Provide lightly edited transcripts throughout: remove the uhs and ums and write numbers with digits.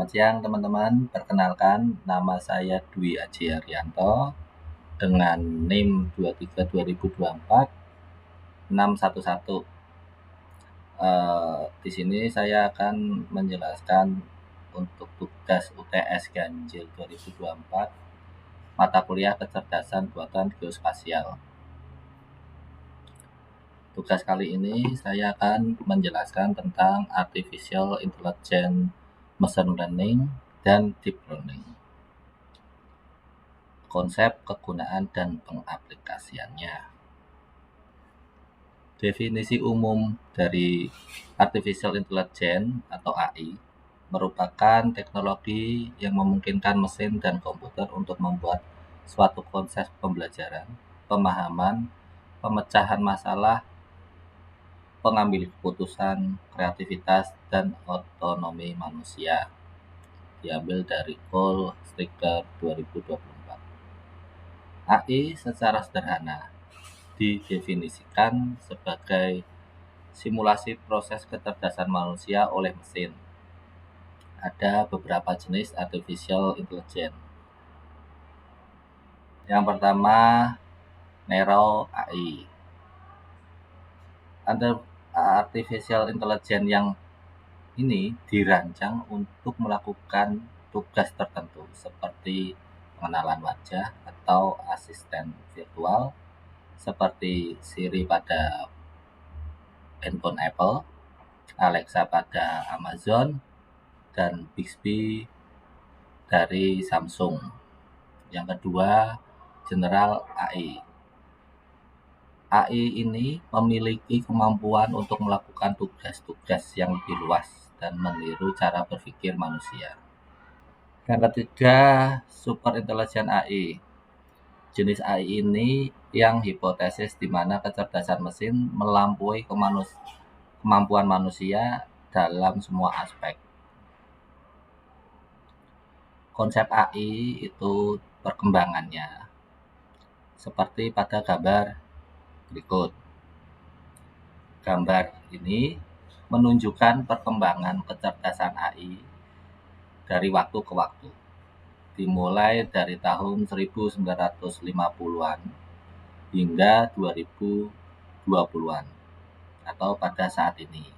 Selamat siang teman-teman, perkenalkan nama saya Dwi Aji Haryanto dengan NIM 23 2024 611. Di sini saya akan menjelaskan untuk tugas UTS Ganjil 2024 mata kuliah kecerdasan buatan geospasial. Tugas kali ini saya akan menjelaskan tentang Artificial Intelligence, Machine Learning, dan Deep Learning. Konsep, kegunaan, dan pengaplikasiannya. Definisi umum dari Artificial Intelligence atau AI merupakan teknologi yang memungkinkan mesin dan komputer untuk membuat suatu konsep pembelajaran, pemahaman, pemecahan masalah, pengambil keputusan, kreativitas, dan otonomi manusia. Diambil dari Cole Sticker 2024. AI secara sederhana didefinisikan sebagai simulasi proses kecerdasan manusia oleh mesin. Ada beberapa jenis artificial intelligence. Yang pertama, Narrow AI. Ada artificial intelligence yang ini dirancang untuk melakukan tugas tertentu seperti pengenalan wajah atau asisten virtual seperti Siri pada handphone Apple, Alexa pada Amazon, dan Bixby dari Samsung. Yang kedua, General AI. AI ini memiliki kemampuan untuk melakukan tugas-tugas yang lebih luas dan meniru cara berpikir manusia. Yang ketiga, Super Intelligent AI. Jenis AI ini yang hipotesis di mana kecerdasan mesin melampaui kemampuan manusia dalam semua aspek. Konsep AI itu perkembangannya seperti pada gambar berikut. Gambar ini menunjukkan perkembangan kecerdasan AI dari waktu ke waktu, dimulai dari tahun 1950-an hingga 2020-an atau pada saat ini.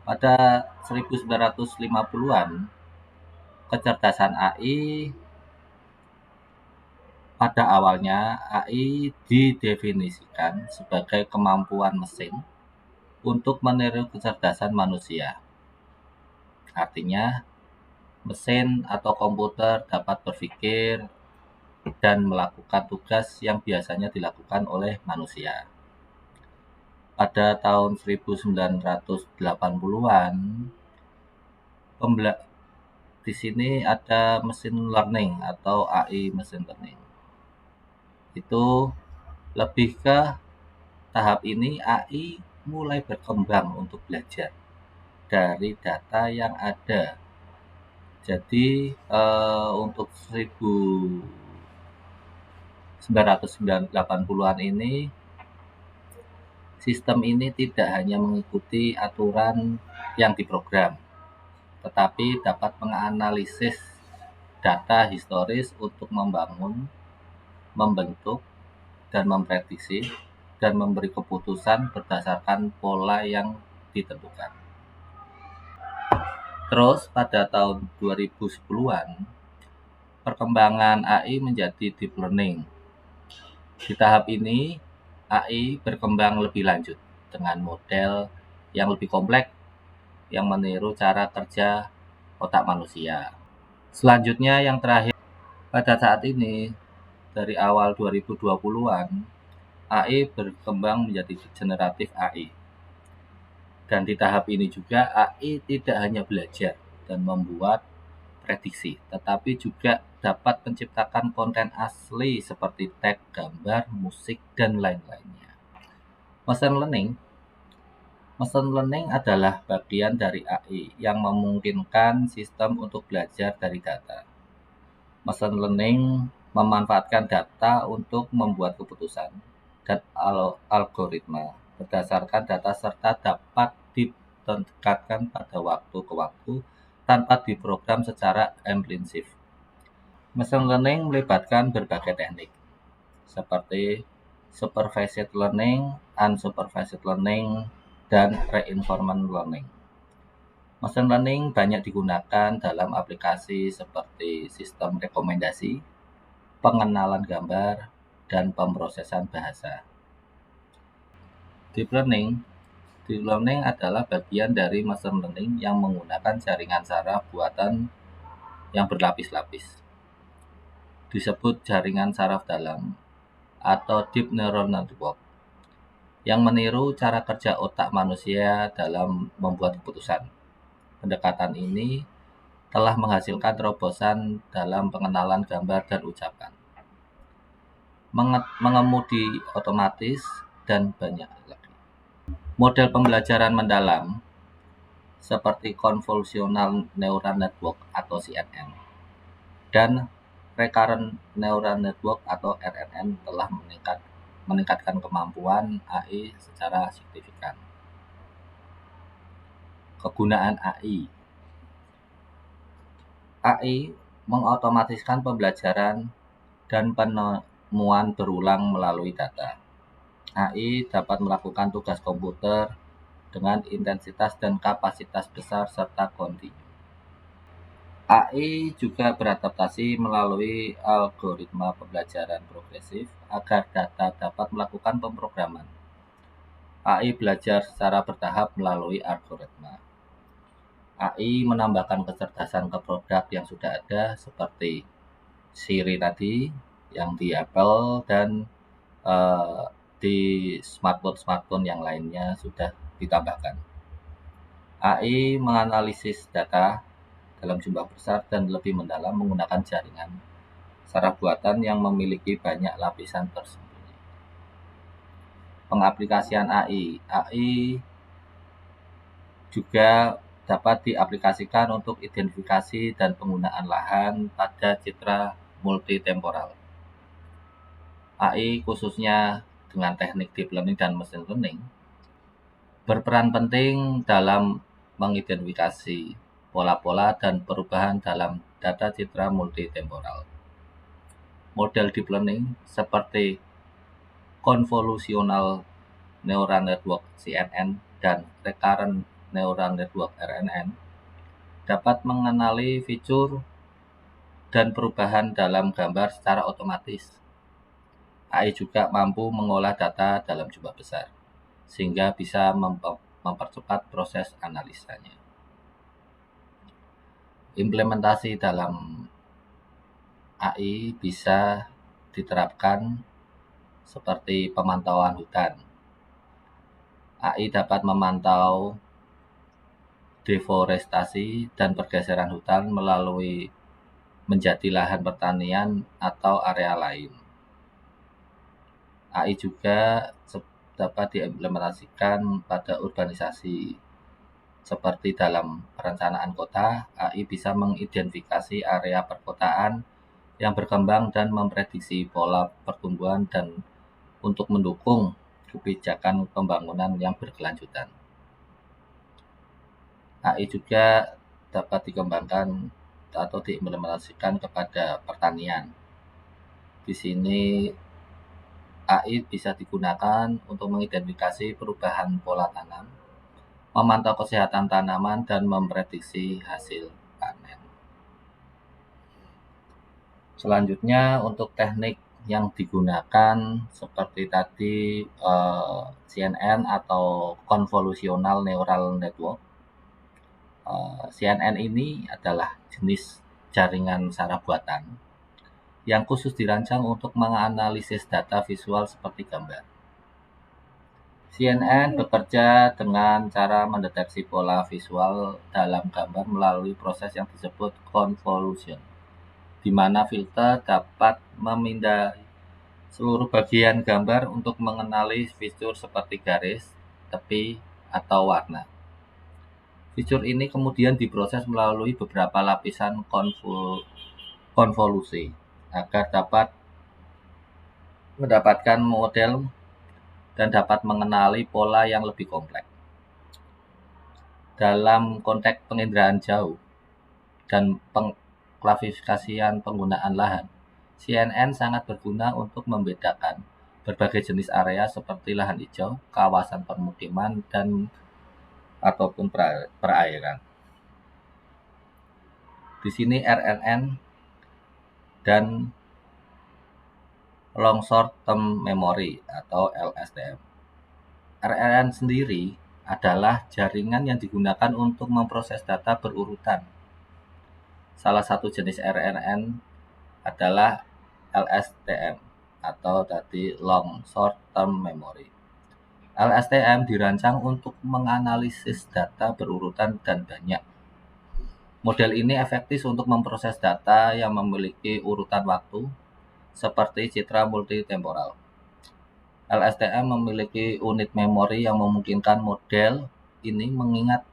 Pada 1950-an, kecerdasan AI pada awalnya AI didefinisikan sebagai kemampuan mesin untuk meniru kecerdasan manusia. Artinya, mesin atau komputer dapat berpikir dan melakukan tugas yang biasanya dilakukan oleh manusia. Pada tahun 1980-an, di sini ada machine learning atau AI machine learning. Itu lebih ke tahap ini AI mulai berkembang untuk belajar dari data yang ada. Jadi untuk 1980-an ini, sistem ini tidak hanya mengikuti aturan yang diprogram, tetapi dapat menganalisis data historis untuk membangun, membentuk, dan memprediksi, dan memberi keputusan berdasarkan pola yang ditentukan. Terus pada tahun 2010-an, perkembangan AI menjadi deep learning. Di tahap ini, AI berkembang lebih lanjut dengan model yang lebih kompleks yang meniru cara kerja otak manusia. Selanjutnya yang terakhir, pada saat ini dari awal 2020-an, AI berkembang menjadi generatif AI. Dan di tahap ini juga AI tidak hanya belajar dan membuat prediksi, tetapi juga dapat menciptakan konten asli seperti teks, gambar, musik, dan lain-lainnya. Machine learning adalah bagian dari AI yang memungkinkan sistem untuk belajar dari data. Machine learning memanfaatkan data untuk membuat keputusan dan algoritma berdasarkan data serta dapat ditingkatkan pada waktu ke waktu tanpa diprogram secara implisit. Machine learning melibatkan berbagai teknik, seperti supervised learning, unsupervised learning, dan reinforcement learning. Machine learning banyak digunakan dalam aplikasi seperti sistem rekomendasi, pengenalan gambar, dan pemrosesan bahasa. Deep learning adalah bagian dari machine learning yang menggunakan jaringan saraf buatan yang berlapis-lapis. Disebut jaringan saraf dalam atau deep neural network yang meniru cara kerja otak manusia dalam membuat keputusan. Pendekatan ini telah menghasilkan terobosan dalam pengenalan gambar dan ucapan, mengemudi otomatis, dan banyak lagi. Model pembelajaran mendalam seperti Convolutional Neural Network atau CNN dan Recurrent Neural Network atau RNN telah meningkatkan kemampuan AI secara signifikan. Kegunaan AI mengotomatiskan pembelajaran dan penemuan berulang melalui data. AI dapat melakukan tugas komputer dengan intensitas dan kapasitas besar serta kontinu. AI juga beradaptasi melalui algoritma pembelajaran progresif agar data dapat melakukan pemrograman. AI belajar secara bertahap melalui algoritma. AI menambahkan kecerdasan ke produk yang sudah ada seperti Siri tadi yang di Apple dan di smartphone yang lainnya sudah ditambahkan. AI menganalisis data dalam jumlah besar dan lebih mendalam menggunakan jaringan saraf buatan yang memiliki banyak lapisan tersembunyi. Pengaplikasian AI juga dapat diaplikasikan untuk identifikasi dan penggunaan lahan pada citra multitemporal. AI khususnya dengan teknik deep learning dan machine learning berperan penting dalam mengidentifikasi pola-pola dan perubahan dalam data citra multitemporal. Model deep learning seperti Convolutional Neural Network CNN dan Recurrent Neural Network RNN dapat mengenali fitur dan perubahan dalam gambar secara otomatis. AI juga mampu mengolah data dalam jumlah besar, sehingga bisa mempercepat proses analisanya. Implementasi dalam AI bisa diterapkan seperti pemantauan hutan. AI dapat memantau deforestasi dan pergeseran hutan melalui menjadi lahan pertanian atau area lain. AI juga dapat diimplementasikan pada urbanisasi. Seperti dalam perencanaan kota, AI bisa mengidentifikasi area perkotaan yang berkembang dan memprediksi pola pertumbuhan dan untuk mendukung kebijakan pembangunan yang berkelanjutan. AI juga dapat dikembangkan atau diimplementasikan kepada pertanian. Di sini AI bisa digunakan untuk mengidentifikasi perubahan pola tanam, memantau kesehatan tanaman, dan memprediksi hasil panen. Selanjutnya untuk teknik yang digunakan seperti tadi CNN atau Convolutional Neural Network. CNN ini adalah jenis jaringan saraf buatan yang khusus dirancang untuk menganalisis data visual seperti gambar. CNN bekerja dengan cara mendeteksi pola visual dalam gambar melalui proses yang disebut convolution, di mana filter dapat memindai seluruh bagian gambar untuk mengenali fitur seperti garis, tepi, atau warna. Fitur ini kemudian diproses melalui beberapa lapisan konvolusi agar dapat mendapatkan model dan dapat mengenali pola yang lebih kompleks. Dalam konteks penginderaan jauh, dan pengklasifikasian penggunaan lahan. CNN sangat berguna untuk membedakan berbagai jenis area seperti lahan hijau, kawasan permukiman, dan ataupun perairan. Di sini RNN dan Long Short Term Memory atau LSTM. RNN sendiri adalah jaringan yang digunakan untuk memproses data berurutan. Salah satu jenis RNN adalah LSTM atau tadi Long Short Term Memory. LSTM dirancang untuk menganalisis data berurutan dan banyak. Model ini efektif untuk memproses data yang memiliki urutan waktu, seperti citra multitemporal. LSTM memiliki unit memori yang memungkinkan model ini mengingat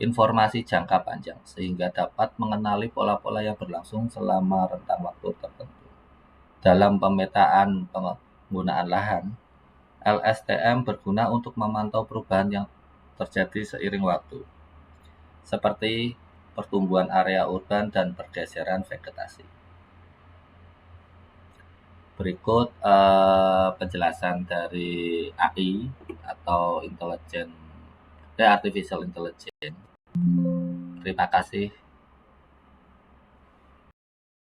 informasi jangka panjang, sehingga dapat mengenali pola-pola yang berlangsung selama rentang waktu tertentu. Dalam pemetaan penggunaan lahan, LSTM berguna untuk memantau perubahan yang terjadi seiring waktu, seperti pertumbuhan area urban dan pergeseran vegetasi. Berikut penjelasan dari AI atau Artificial Intelligence. Terima kasih.